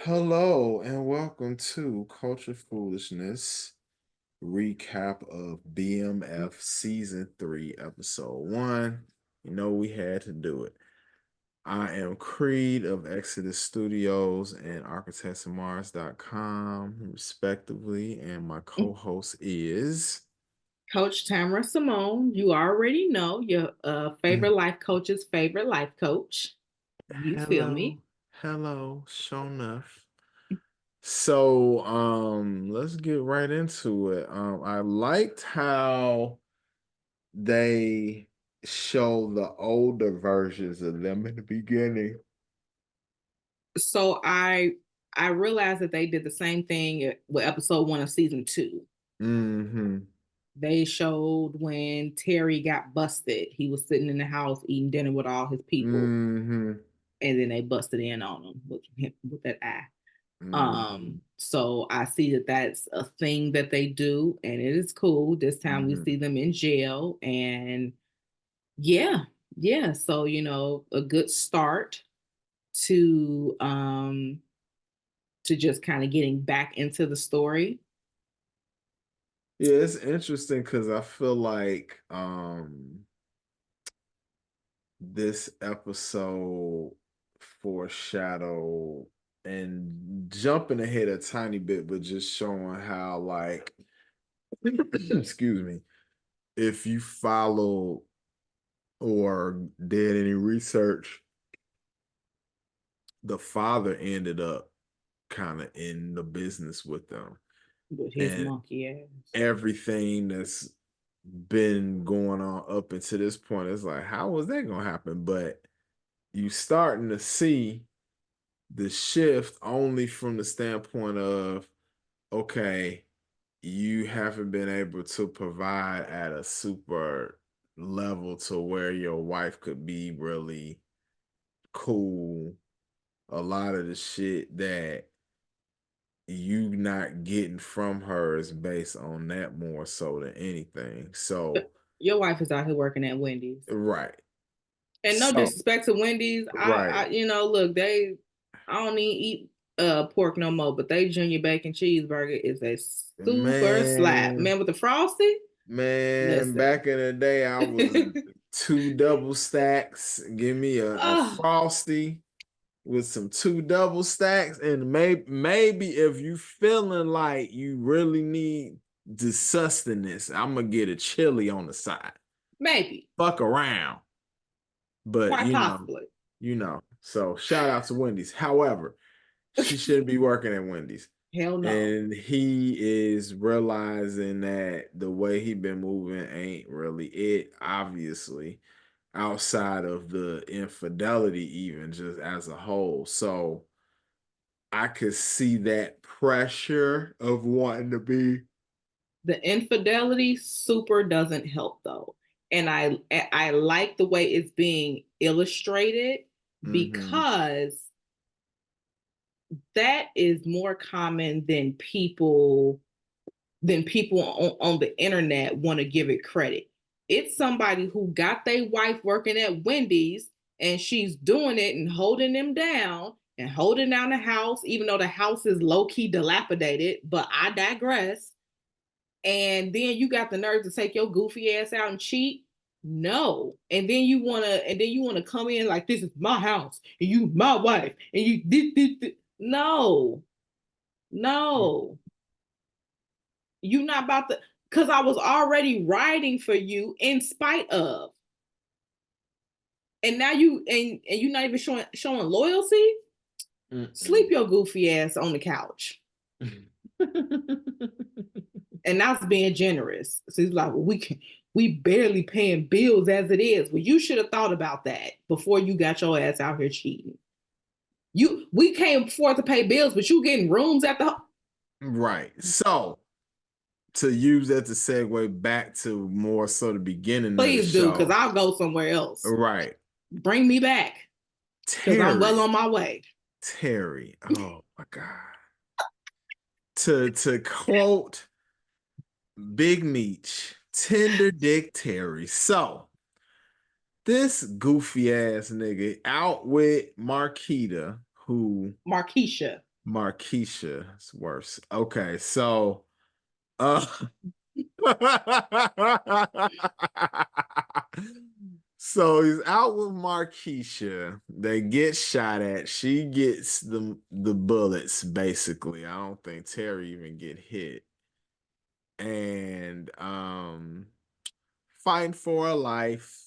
Hello and welcome to Culture Foolishness recap of BMF season 3, episode 1. You know we had to do it. I am Creed of Exodus Studios and ArchitectsOfMars.com, respectively, and my co-host is Coach Tamara Simone. You already know your favorite life coach's favorite life coach. You feel hello, me? hello, show enough. So let's get right into it. I liked how they show the older versions of them in the beginning. So I realized that they did the same thing with episode 1 of season 2. Mm-hmm. They showed when Terry got busted. He was sitting in the house eating dinner with all his people, Mm-hmm. and then they busted in on him with that eye. Mm-hmm. So I see that that's a thing that they do, and it is cool. This time we Mm-hmm. see them in jail, and yeah, yeah. So a good start to just kind of getting back into the story. Yeah, it's interesting because I feel like this episode foreshadow and jumping ahead a tiny bit, but just showing how like excuse me, if you follow or did any research, the father ended up kind of in the business with them. With his And monkey ass. everything that's been going on up until this point is like, how was that going to happen? But you starting to see the shift only from the standpoint of, okay, you haven't been able to provide at a super level to where your wife could be really cool. A lot of the shit that you not getting from her is based on that more so than anything. So, Your wife is out here working at Wendy's. right. And no So, disrespect to Wendy's. right. Look, I don't even eat pork no more, but they junior bacon cheeseburger is a super slap. Man, Man with the frosty. man, Listen. back in the day, I was two double stacks. Give me a Oh, frosty with some two double stacks, and maybe if you feeling like you really need the sustenance, I'm gonna get a chili on the side. maybe. Fuck around, but Quite possibly. So shout out to Wendy's. However, she shouldn't be working at Wendy's. Hell no. And he is realizing that the way he been moving ain't really it, obviously, outside of the infidelity, even just as a whole. So I could see that pressure of wanting to be. The infidelity super doesn't help though. And I like the way it's being illustrated Mm-hmm. because that is more common than people on the internet want to give it credit. It's somebody who got their wife working at Wendy's and she's doing it and holding them down and holding down the house, even though the house is low key dilapidated. But I digress. And then you got the nerve to take your goofy ass out and cheat. No. And then you wanna come in like this is my house and you my wife and you did. No. No. You not about to, because I was already riding for you in spite of. And now you're not even showing loyalty. Sleep Mm-mm. your goofy ass on the couch. And that's being generous. So he's like, well, we barely paying bills as it is. Well, you should have thought about that before you got your ass out here cheating. We can't afford to pay bills, but you getting rooms at the. Right. So to use that to segue back to more so the beginning of the Please do, because show. I'll go somewhere else. Right. Bring me back, because I'm well Terry. on my way. Terry. Oh my God. To quote Big Meech, Tender Dick Terry. So this goofy ass nigga out with Marquita, who Markeisha. Markeisha is worse. Okay, so uh so he's out with Markeisha. They get shot at. She gets the bullets, basically. I don't think Terry even get hit. And fighting for her life.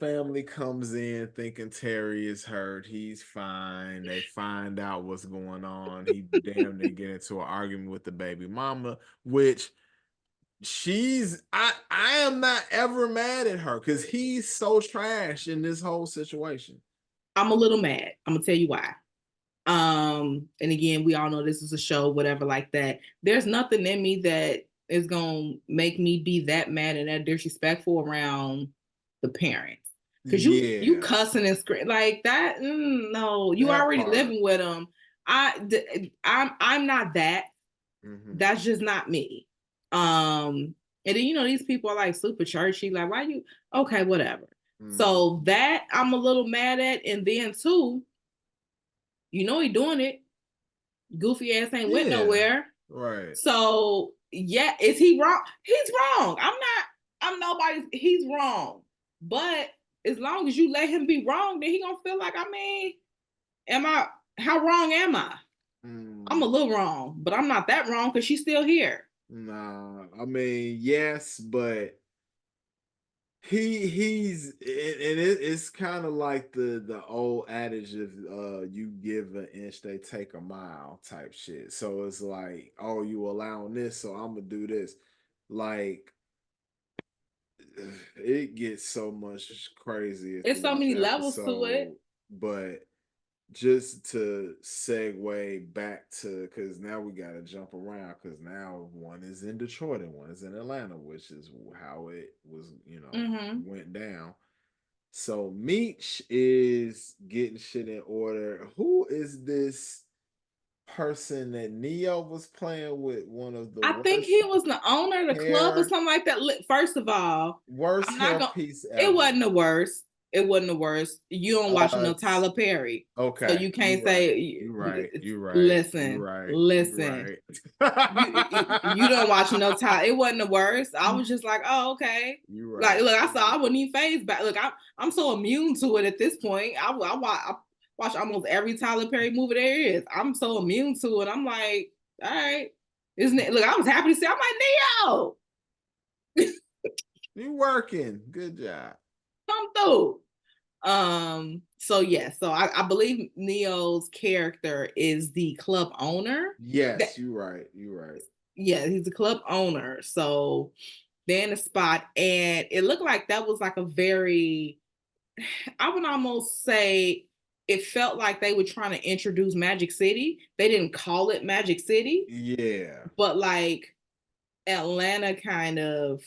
Family comes in thinking Terry is hurt. He's fine. They find out what's going on. He damn near get into an argument with the baby mama, which I am not ever mad at her because he's so trash in this whole situation. I'm a little mad. I'm gonna tell you why. And again, we all know this is a show, whatever, like that. There's nothing in me that is gonna make me be that mad and that disrespectful around the parents. Cause you Yeah, cussing and screaming like that. No, you that already part. living with them. I'm not that. Hmm. That's just not me. And then these people are like super churchy. Like, why you okay, whatever. Hmm. So that I'm a little mad at. And then too, he doing it. Goofy ass ain't went Yeah, nowhere. right. So yeah, is he wrong? He's wrong. I'm nobody's he's wrong. But as long as you let him be wrong, then he gonna feel like, am I how wrong am I? I'm a Mm. little wrong, but I'm not that wrong because she's still here. Nah, I mean, yes, but it's kind of like the old adage of you give an inch, they take a mile type shit. So it's like, oh, you allowing this, so I'm gonna do this. Like it gets so much crazier There's so throughout many the levels to it. episode, but just to segue back to because now we got to jump around because now one is in Detroit and one is in Atlanta, which is how it was, Mm-hmm. went down. So Meech is getting shit in order. Who is this person that Neo was playing with? One of the I think he worst was the owner of the club or hair, something like that. First of all, worst I'm not hair gonna. piece It ever. wasn't the worst. It wasn't the worst. You don't watch Uh, no Tyler Perry, so okay, you you can't right. say. You right. You right. You Listen, right. You listen. right. You don't watch no Tyler. It wasn't the worst. I was just like, oh, okay. You Like, right. look, I saw. I wouldn't even phase back. Look, I'm so immune to it at this point. I watch almost every Tyler Perry movie there is. I'm so immune to it. I'm like, all right, isn't it? Look, I was happy to see. I'm like, Neo, You working. Good job. come through. So yeah, so I believe Neo's character is the club owner. That Yes, you right. You right. Yeah, he's a club owner. So they're in a spot, and it looked like that was like a very, I would almost say it felt like they were trying to introduce Magic City. They didn't call it Magic City, Yeah. but like Atlanta kind of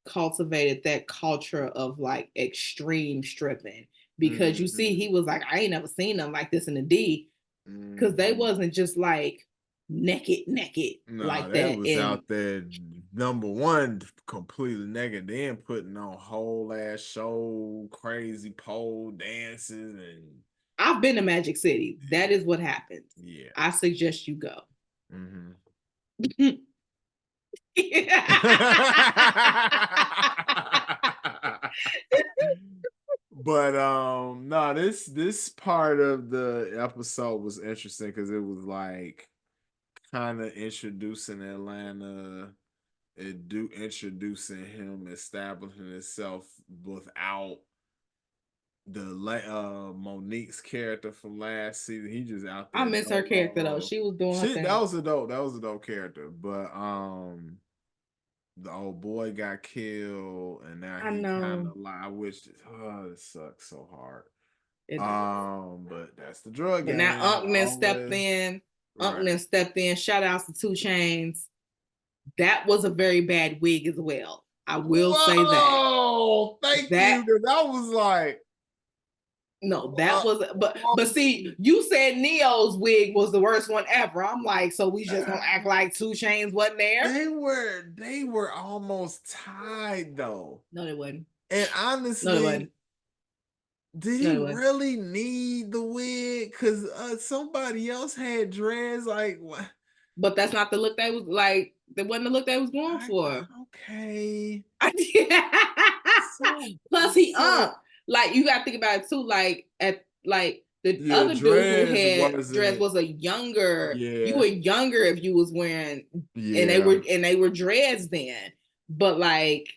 cultivated that culture of like extreme stripping, because you see Hmm. he was like, I ain't never seen them like this in the D, because they Hmm. wasn't just like naked No, like they that. was And out there number one, completely naked, then putting on whole ass show, crazy pole dances, and I've been to Magic City. That yeah, is what happens. yeah. I suggest you go. Hmm. But no, this part of the episode was interesting because it was like kind of introducing Atlanta, introducing him, establishing himself without Monique's character from last season. He just out I there miss her character though. dolo. She was doing her Shit, thing. that was a dope character. But the old boy got killed and now I he kind know of like I wish it sucks so hard. it does. But that's the drug But now game. Unc then stepped Always in. Unc right. then stepped in. Shout outs to 2 Chainz. That was a very bad wig as well. I will say that. Whoa, thank you. That 'Cause I was like, no, that uh, was but see, you said Neo's wig was the worst one ever. I'm like, so we just gonna act like 2 Chainz wasn't there? they were almost tied though. No, they wasn't. And No, they wasn't. honestly, Did he Anyway, really need the wig? Because somebody else had dreads. Like, what? but that's not the look they was like. That wasn't the look they was going for. Okay. Plus, he So like you got to think about it too. Like at like the yeah, other dude who dreads had dress wasn't. was a younger. You Yeah, were younger if you was wearing, yeah. and they were dreads then. But like,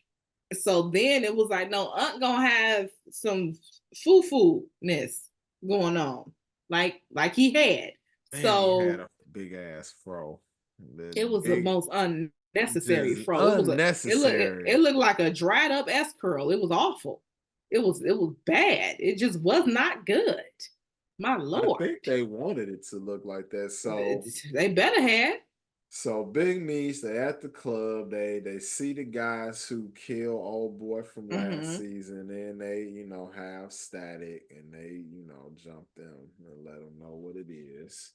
so then it was like, no, Aunt gonna have some foo ness going on, like he had. And he had So a big ass fro. The it was the big, most unnecessary just fro. It was it unnecessary. looked like a dried up S curl. It was awful. It was bad. It just was not good. My I lord. think they wanted it to look like that. They better have. So Big Meats, they at the club, they see the guys who kill old boy from last Mm-hmm. season, and they, have static and they, jump them and let them know what it is.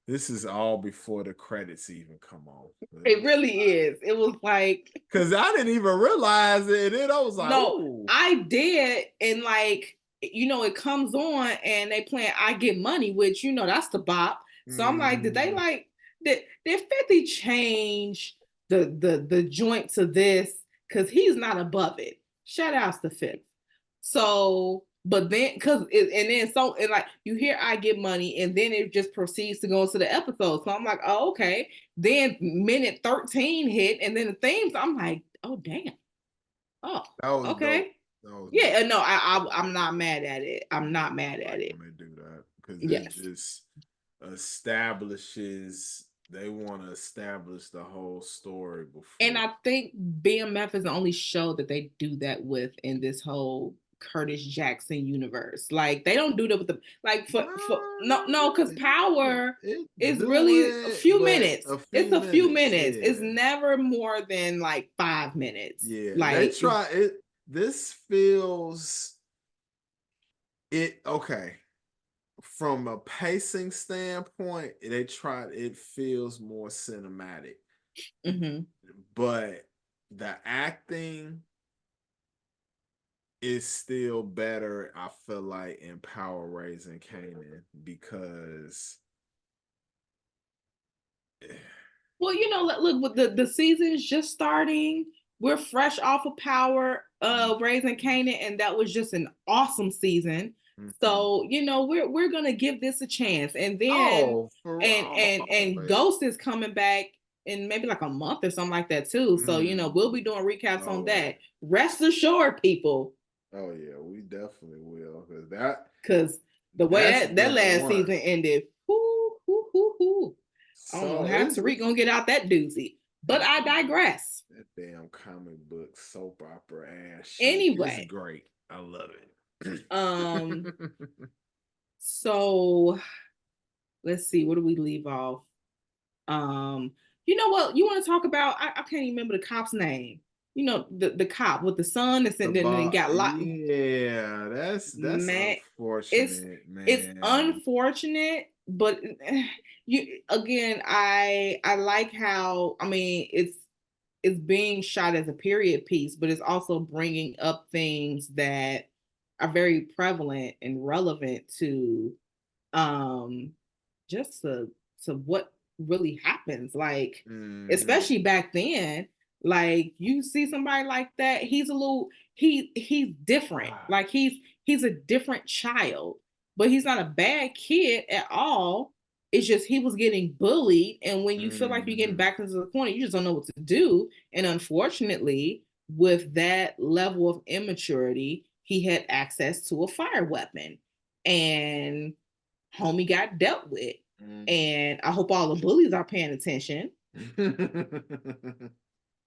This is all before the credits even come on. It really is. It was like Cause I didn't even realize it. And then I was like, no, ooh. I did, and like it comes on and they playing "I Get Money," which that's the bop. So I'm like, did they Mhm. like did 50 change the joint to this? Because he's not above it. Shout outs to 50. So, but then and like you hear "I Get Money," and then it just proceeds to go into the episode. So I'm like, oh okay. Then minute 13 hit, and then the themes. I'm like, oh damn. Oh, That was dope. okay. That was Yeah, dope. no, I'm not mad at it. I'm not mad I at like it. when they do that because it Yes. just establishes they want to establish the whole story And before. I think BMF is the only show that they do that with in this whole Curtis Jackson universe. Like they don't do that with the like for no, because Power It is do really a it, few but minutes. a It's few a few minutes. minutes. It's Yeah, never more than like 5 minutes. yeah. They Like try it. This feels it okay. From a pacing standpoint, they tried it feels more cinematic. mm-hmm. But the acting is still better, I feel like, in Power Raising Canaan because Well, look, with the season's just starting. We're fresh off of Power, Raising Canaan, and that was just an awesome season. Mhm. So, we're gonna give this a chance. And then Oh, for and always. Ghost is coming back in maybe like a month or something like that too. So, we'll be doing recaps on Oh, that. Rest assured, people, oh yeah, we definitely will because that because the way that's that been last one. season ended, whoo, whoo, whoo, whoo. I don't know So how it's Tariq gonna get out that doozy, but I digress. that damn comic book soap opera ass shit. It's Anyway, great. I love it. um, so let's see, where do we leave off? You know what? You want to talk about? I can't even remember the cop's name. The cop with the son that's The in there and bar, got locked. yeah, that's Man, it's unfortunate, it's man. unfortunate, but you again, I like how it's being shot as a period piece, but it's also bringing up things that are very prevalent and relevant to um just to what really happens, like Hmm. especially back then. Like you see somebody like that, he's a little he's different, Ah, like he's a different child, but he's not a bad kid at all. It's just he was getting bullied, and when you feel like you're getting hmm. back into the corner, you just don't know what to do. And unfortunately, with that level of immaturity, he had access to a fire weapon, and homie got dealt with. Hmm. And I hope all the bullies are paying attention.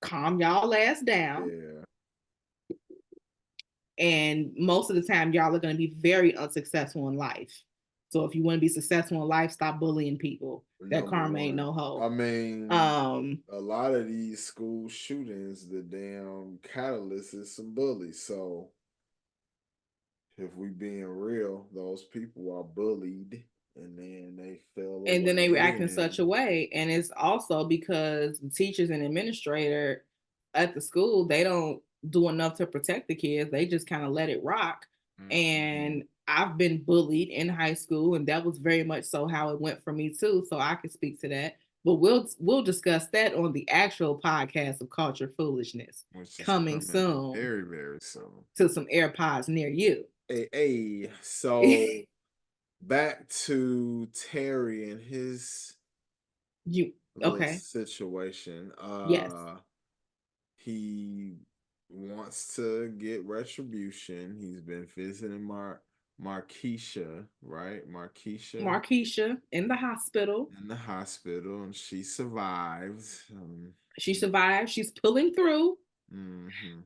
Calm y'all ass down. Yeah. And most of the time, y'all are going to be very unsuccessful in life. So if you want to be successful in life, stop bullying people. That Number karma ain't one. no I hoe. mean, Um, a lot of these school shootings, the damn catalyst is some bullies. So if we being real, those people are bullied and then they fell and then away. they react in such a Then way. And it's also because the teachers and administrator at the school, they don't do enough to protect the kids. They just kind of let it rock. Mhm. And I've been bullied in high school, and that was very much so how it went for me too. So I can speak to that. But we'll discuss that on the actual podcast of Culture Foolishness which is coming coming soon very, very soon. to some AirPods near you. Hey, so back to Terry and his You little okay? situation. Yes, He wants to get retribution. He's been visiting Markeisha, right? Markeisha Markeisha in the hospital. in the hospital, and she survived. She survived. She's pulling through. Mhm.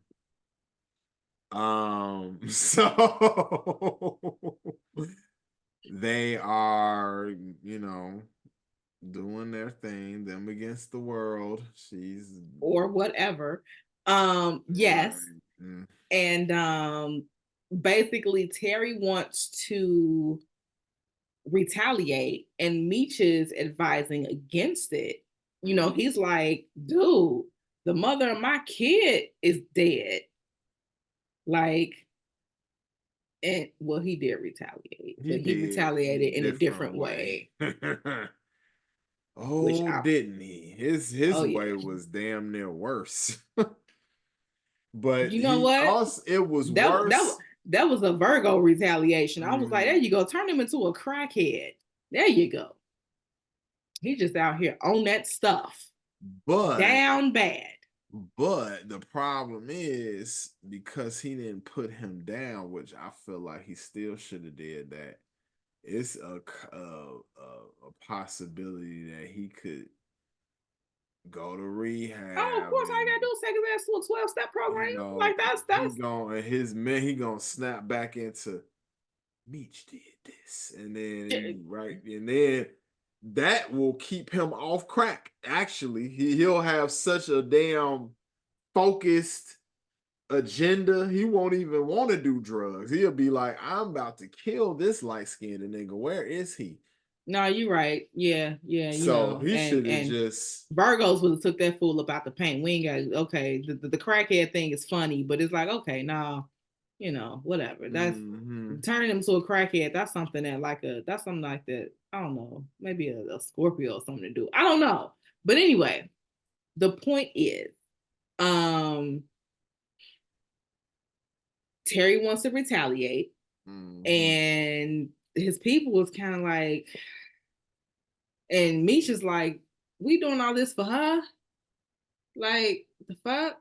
So they are, you know, doing their thing, them against the world. She's Or whatever. Yes. right. Mm. And basically Terry wants to retaliate and Meech is advising against it. You know, Mhm. he's like, dude, the mother of my kid is dead. Like, and well, he did retaliate, He but he did in a retaliated in a different different way. way, which Oh, I, didn't he? His oh yeah. way was damn near worse. But You know he what? also it was That that worse. that was a Virgo retaliation. I was like, there Mm, you go, turn him into a crackhead. There you go. He just out here on that stuff. but Down bad. but the problem is because he didn't put him down, which I feel like he still should have did that. It's a possibility that he could go to Oh, of rehab course, all you and gotta do is take his ass to a 12-step program. you know Like that's he that's gonna his man he gonna snap back into Meech did this, and then right, and then that will keep him off crack. Actually, he'll have such a damn focused agenda. He won't even want to do drugs. He'll be like, "I'm about to kill this light skinned nigga. Where is he?" no, you're right. Yeah, yeah, you So know, he and should have just. Virgos would have took that fool about the paint. We ain't got okay. The crackhead thing is funny, but it's like okay, nah, you know, whatever. That's Mm-hmm. turning him to a crackhead. That's something that that's something like that. I don't know, maybe a Scorpio or something to do. I don't know, but anyway, the point is, um, Terry wants to retaliate, Mm-hmm. and his people was kind of like, and Misha's like, we doing all this for her? Like the fuck?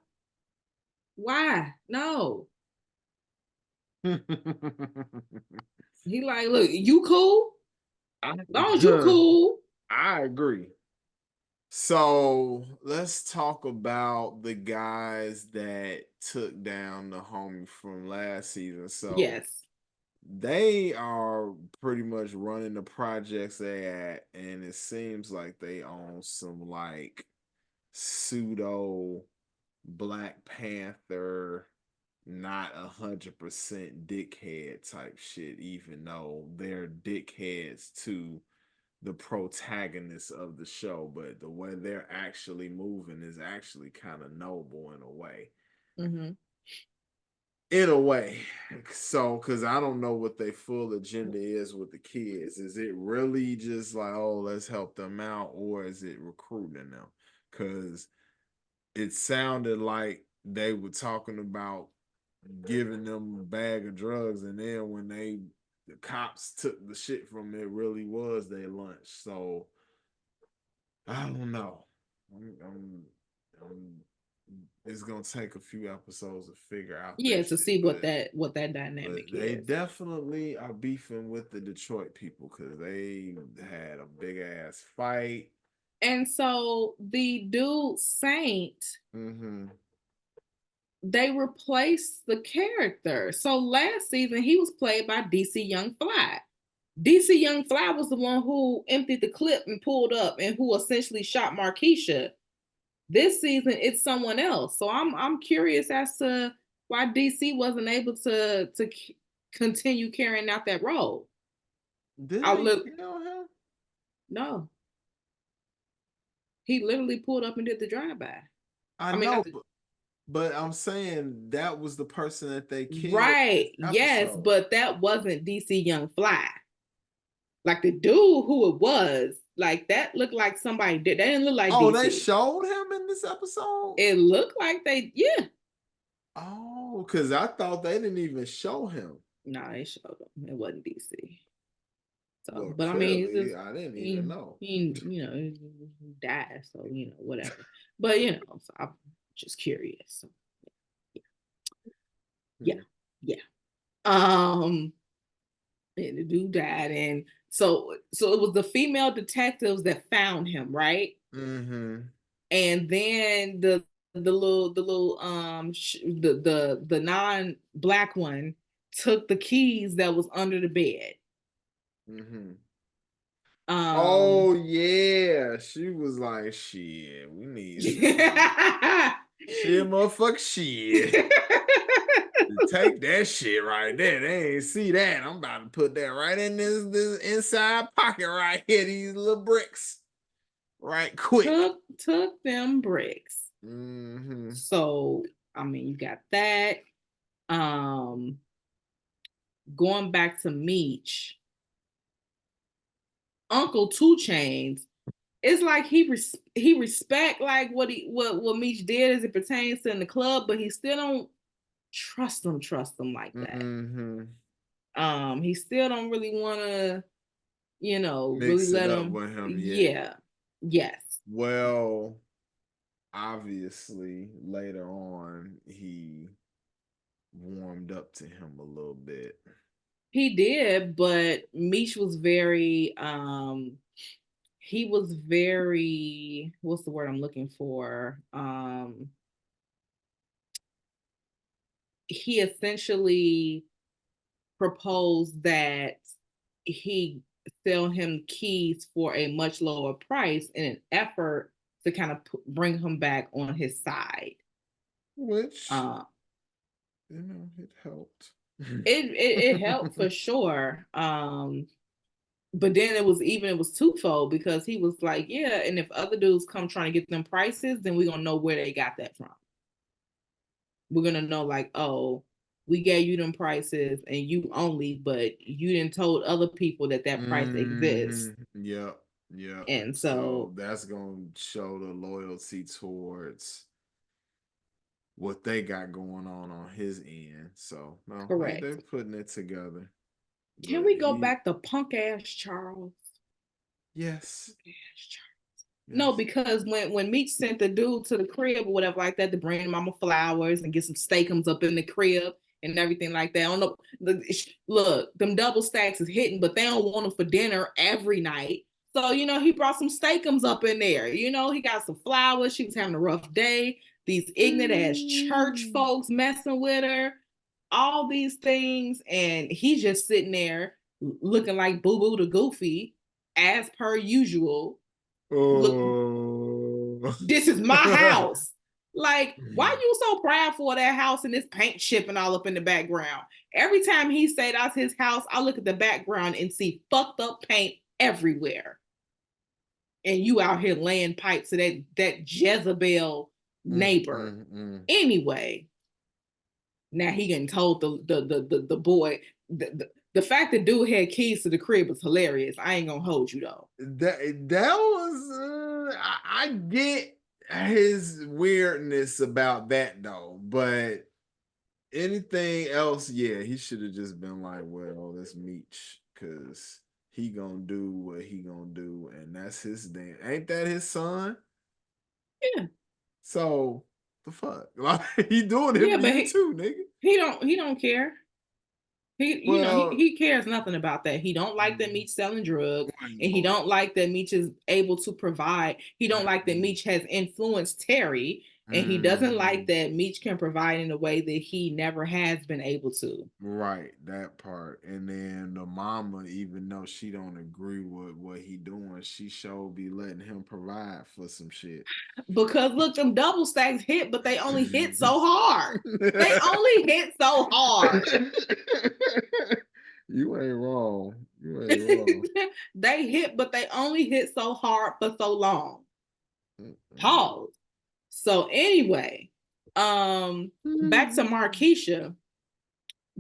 Why? No. He like, look, you cool? I, Long as you cool. I agree. So let's talk about the guys that took down the homie from last season. So Yes. they are pretty much running the projects they at, and it seems like they own some like pseudo Black Panther, not 100% dickhead type shit, even though they're dickheads to the protagonists of the show, but the way they're actually moving is actually kind of noble in a way. Mm-hmm. In a way. So, because I don't know what their full agenda is with the kids. Is it really just like, oh, let's help them out, or is it recruiting them? Because it sounded like they were talking about giving them a bag of drugs, and then when the cops took the shit from it, really was their lunch. So I don't know. I'm, I'm, I'm, it's gonna take a few episodes to figure out Yeah, that to shit, see what that dynamic but they is. definitely are beefing with the Detroit people because they had a big ass fight. And so the dude Saint, Mm-hmm. they replaced the character. So last season he was played by DC Young Fly. DC Young Fly was the one who emptied the clip and pulled up and who essentially shot Markeisha. This season it's someone else. So I'm curious as to why DC wasn't able to continue carrying out that role. Didn't I they look kill him? no, he literally pulled up and did the drive by. I I mean, not know, the but But I'm saying that was the person that they killed in Right. this Yes, episode. but that wasn't DC Young Fly. Like the dude who it was, like that looked like somebody did. They didn't look like Oh, they DC. showed him in this episode? It looked like they, yeah. Oh, because I thought they didn't even show him. No, they showed them. It wasn't DC. So, Well, but I mean, it's clearly, just I didn't even know. he died, so whatever. But so I'm just curious. So yeah, Hmm. yeah. Um, and the dude died, and so it was the female detectives that found him, right? Mm-hmm. And then the non-black one took the keys that was under the bed. Mm-hmm. Um Oh yeah. She was like, shit, we need some shit, motherfucker, shit. Take that shit right there. They ain't see that. I'm about to put that right in this inside pocket right here. These little bricks. Right quick. took them bricks. Mm-hmm. So I mean, you got that. Um, Going back to Meech, Uncle Two Chains. It's like he respect like what Meech did as it pertains to in the club, but he still don't trust them like that. Mm-hmm. He still don't really want to, really Mix it let up him. with him yet. Yeah, yes, Well, obviously later on he warmed up to him a little bit. he did, but Meech was very he was very, what's the word I'm looking for? He essentially proposed that he sell him keys for a much lower price in an effort to kind of bring him back on his side. Which, Uh, it helped. it helped for sure. But then it was twofold because he was like, yeah, and if other dudes come trying to get them prices, then we're gonna know where they got that from. We're gonna know like, oh, we gave you them prices and you only, but you didn't told other people that price exists. Yep. Yep. And So so that's gonna show the loyalty towards what they got going on his end. So no, they correct. putting it together. Can But we go he, back to punk ass Charles? yes, Punk ass Charles. No, yes. because when Meech sent the dude to the crib or whatever like that to bring mama flowers and get some steakums up in the crib and everything like that. I don't know. Look, them double stacks is hitting, but they don't want them for dinner every night. So, he brought some steakums up in there. He got some flowers. She was having a rough day. These ignorant ass church Mm. folks messing with her. All these things. And he's just sitting there looking like Boo Boo the Goofy, as per usual. Look, Oh. this is my house. Like, why you so proud for that house and this paint chipping all up in the background? Every time he say that's his house, I look at the background and see fucked up paint everywhere. And you out here laying pipes to that Jezebel neighbor. Anyway, now he getting told the boy the fact that dude had keys to the crib was hilarious. I ain't gonna hold you though. That was I get his weirdness about that though, but anything else, yeah, he should have just been like, well, let's meet because he gonna do what he gonna do, and that's his damn. Ain't that his son? Yeah, So the fuck, like he doing it yeah, for but you too, nigga. he don't care. Well, He cares nothing about that. He don't like that Meech selling drugs, and he don't like that Meech is able to provide. He don't like that Meech has influenced Terry, and he doesn't like that Meech can provide in a way that he never has been able to. right, that part. And then the mama, even though she don't agree with what he doing, she sure be letting him provide for some shit. Because look, them double stacks hit, but they only hit so hard. They only hit so hard. You ain't wrong. You ain't wrong. They hit, but they only hit so hard for so long. Mm-mm. Pause. So anyway, Back to Markeisha,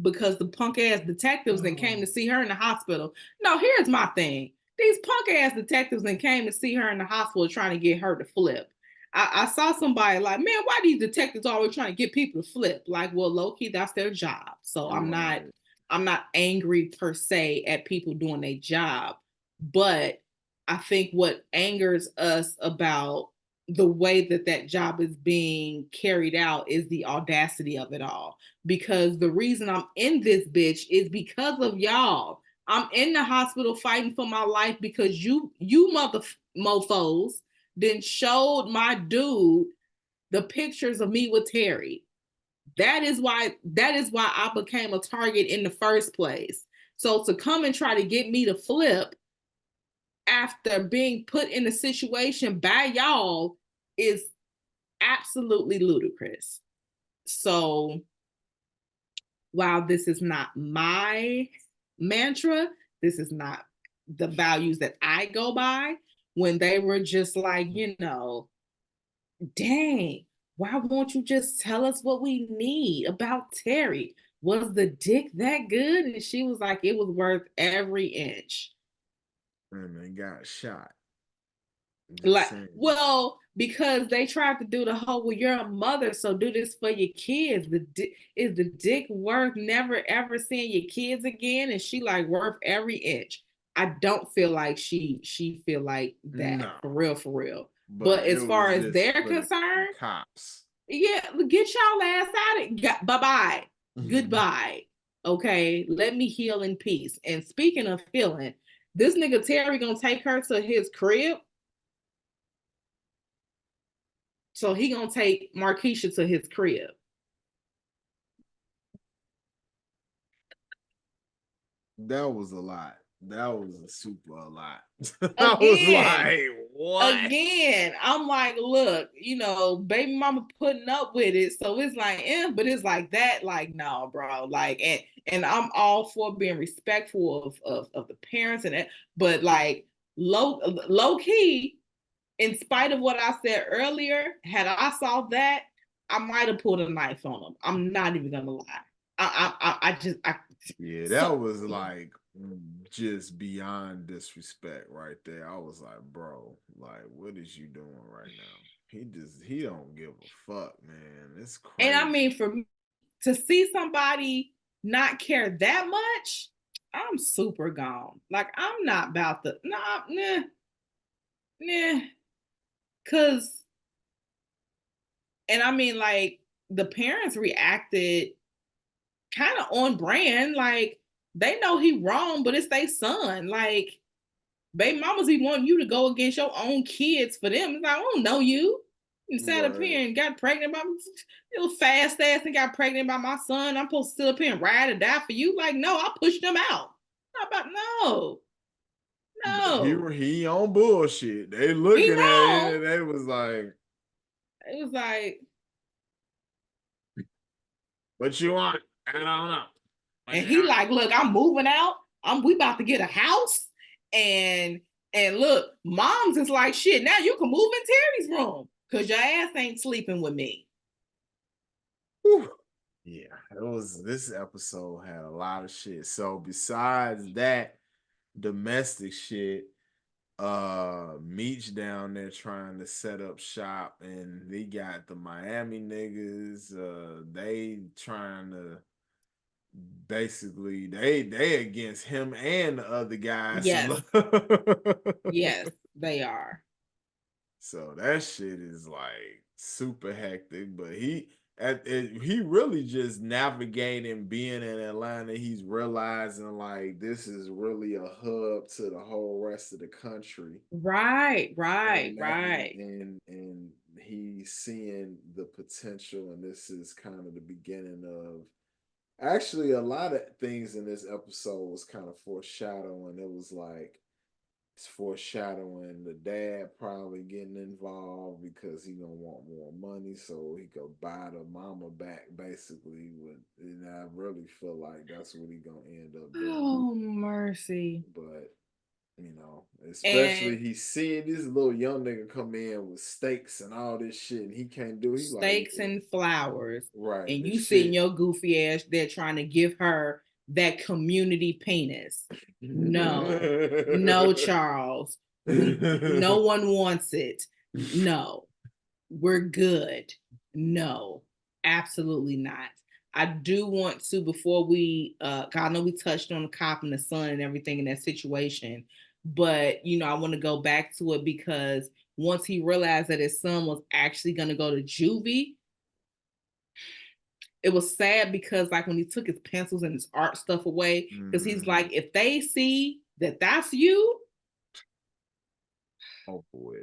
because the punk ass detectives that came to see her in the hospital. No, here's my thing. These punk ass detectives that came to see her in the hospital trying to get her to flip. I saw somebody like, man, why these detectives always trying to get people to flip? Like, well, low key, that's their job. So Right. I'm not angry per se at people doing their job, but I think what angers us about the way that that job is being carried out is the audacity of it all. Because the reason I'm in this bitch is because of y'all. I'm in the hospital fighting for my life because you mother mofos then showed my dude the pictures of me with Terry. That is why I became a target in the first place. So to come and try to get me to flip after being put in a situation by y'all is absolutely ludicrous. So while this is not my mantra, this is not the values that I go by, when they were just like, dang, why won't you just tell us what we need about Terry? Was the dick that good? And she was like, it was worth every inch. And they got shot. Just Like, saying. well, because they tried to do the whole, well, you're a mother, so do this for your kids. Is the dick worth never ever seeing your kids again? And she like worth every inch. I don't feel like she feel like that, No. for real, for real. But But it as far was as just they're for the concerned, cops. yeah, get y'all ass out of it. Bye bye. Goodbye. Okay, let me heal in peace. And speaking of healing, this nigga Terry gonna take her to his crib. So he gonna take Markeisha to his crib. That was a lot. That was a super a lot. I was Again, like, what? again, I'm like, look, baby mama putting up with it. So it's like, but it's like that, like, no, bro. Like, and I'm all for being respectful of the parents and that, but like low key, in spite of what I said earlier, had I saw that, I might have pulled a knife on him. I'm not even gonna lie. I just Yeah, that so was like just beyond disrespect right there. I was like, bro, like, what is you doing right now? He don't give a fuck, man. It's and I crazy. mean for me to see somebody not care that much, I'm super gone. Like I'm not about to nah, cause and I mean like the parents reacted kind of on brand, like they know he wrong, but it's their son. Like baby mamas be wanting you to go against your own kids for them. It's like, I don't know you. You sat up Right. here and got pregnant by little fast ass and got pregnant by my son. I'm supposed to sit up here and ride or die for you. Like, no, I pushed them out. How about no, But no. he on bullshit. They He looking at it wrong. and they was like, It was like, what you want? I don't know. What and you he want? like, look, I'm moving out. We about to get a house. And look, mom's is like, shit, now you can move in Terry's room. Cause your ass ain't sleeping with me. Whew. Yeah, it was this episode had a lot of shit. So besides that domestic shit, Meech down there trying to set up shop and they got the Miami niggas, they trying to basically they against him and the other guys. Yes, yes, they are. So that shit is like super hectic, but he really just navigating being in Atlanta. He's realizing like this is really a hub to the whole rest of the country, Right, right, and that right. and he's seeing the potential, and this is kind of the beginning of actually a lot of things in this episode was kind of foreshadowing. It was like it's foreshadowing the dad probably getting involved because he gonna want more money so he could buy the mama back basically. And I really feel like that's what he gonna end up doing. Oh, mercy. But You know, especially And he seeing this little young nigga come in with steaks and all this shit, and he can't do. He like, steaks and flowers, right, and the you sitting shit. your goofy ass there trying to give her that community penis. No, no, Charles. No one wants it. No, we're good. No, absolutely not. I do want to, before we I know we touched on the cop and the son and everything in that situation, but I want to go back to it because once he realized that his son was actually going to go to juvie, it was sad because like when he took his pencils and his art stuff away, because he's like, if they see that that's you, Oh boy.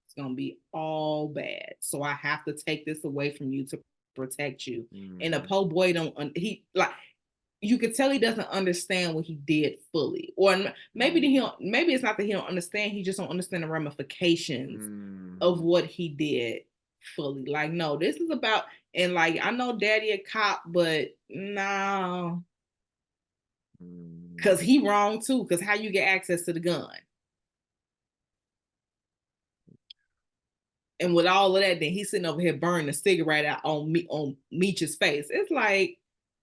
it's gonna be all bad. So I have to take this away from you to protect you. And the po boy don't he like you could tell he doesn't understand what he did fully, or maybe maybe it's not that he don't understand. He just don't understand the ramifications of what he did fully. Like, no, this is about, and like I know Daddy a cop, but no, because he wrong too. Because how you get access to the gun? And with all of that, then he's sitting over here burning a cigarette out on Meech's face. It's like,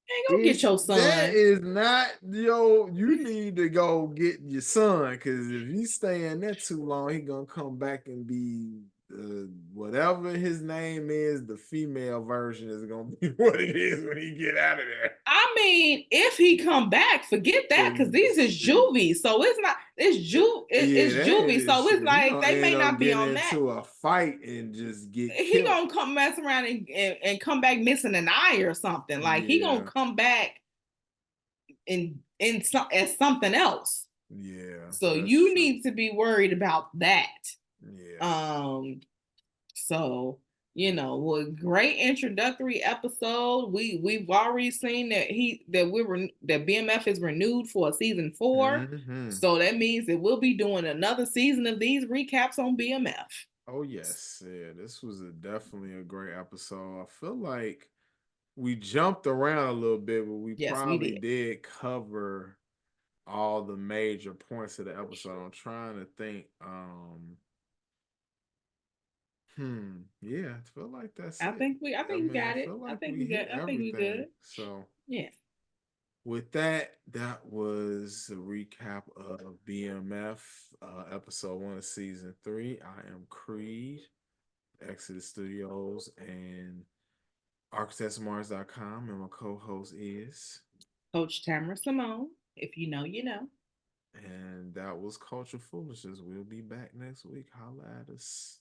hey, go get your That son. is not you need to go get your son, because if you stay in there too long, he gonna come back and be whatever his name is. The female version is gonna be what it is when he get out of there. I mean, if he come back, forget that, because these is juvie, so it's not, Yeah, it's that juvie, is so it's shit. He like gonna they end may up not be getting on that. into a fight and just get He killed. gonna come mess around and come back missing an eye or something. Like he gonna Yeah, come back as something else. yeah, So that's you true. need to be worried about that. Yeah. So well, great introductory episode. We've already seen that BMF is renewed for a season 4. So that means that we'll be doing another season of these recaps on BMF. Oh yes, yeah. This was definitely a great episode. I feel like we jumped around a little bit, but we Yes, we probably did. did cover all the major points of the episode. I'm trying to think. Yeah, I feel like that's it. I I think we mean, I got it. feel I like think we we hit good. I think we everything. good. So Yeah. with that, that was a recap of BMF, episode 1 of season 3. I am Creed, Exodus Studios, and architectsmars.com, and my co-host is, Coach Tamara Simone. If you know, you know. and that was Culture Foolishness. We'll be back next week. Holla at us.